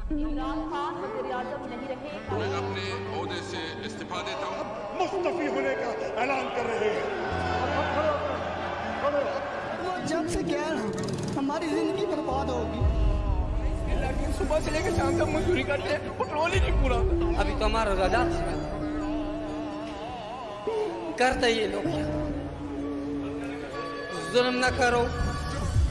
इमरान खान वज़ीर-ए-आज़म नहीं रहे। मैं अपने ओहदे से इस्तीफा देता हूँ। मुस्तफी होने का ऐलान कर रहे हैं। वो जब से क्या हमारी जिंदगी बर्बाद होगी। सुबह से लेकर शाम तक मजदूरी करते हैं, पेट्रोल ही नहीं पूरा। अभी तो हमारा रोजा करते ये लोग जुल्म न करो।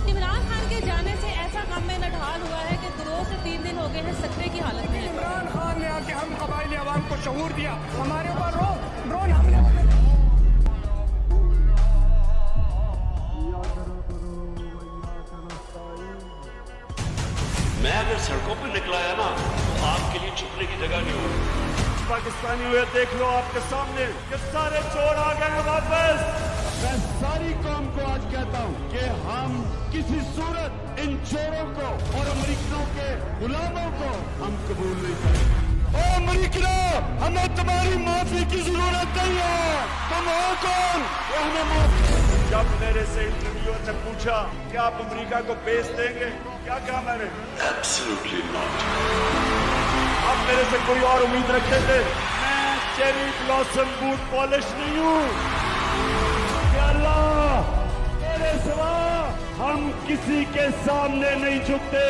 इमरान खान के जाने से ऐसा गम में नढाल हुआ है कि 2 से 3 दिन हो गए हैं सकरे की हालत में। इमरान खान ने आके हम कबाइली आवाम को शऊर दिया, हमारे ऊपर ड्रोन हमले। मैं अगर सड़कों पर निकला है ना तो आपके लिए छुपने की जगह नहीं होगी। पाकिस्तानी हुए देख लो आपके सामने कि सारे चोर आ गए वापस। मैं सारी कौम को आज कहता हूँ कि हम किसी सूरत इन चोरों को और अमरीकनों के गुलामों को हम कबूल नहीं करेंगे। ओ अमरीकनो, हमें तुम्हारी माफी की जरूरत नहीं है। तुम हो कौन? ये हमें माफ। जब मेरे से इंटरव्यूअर ने पूछा कि आप अमेरिका को बेच देंगे, क्या कहा मैंने? Absolutely not. आप मेरे से कोई और उम्मीद रखे थे? मैं चेरी ब्लॉसम बूट पॉलिश नहीं हूँ। अल्लाह, मेरे सिवा हम किसी के सामने नहीं झुकते।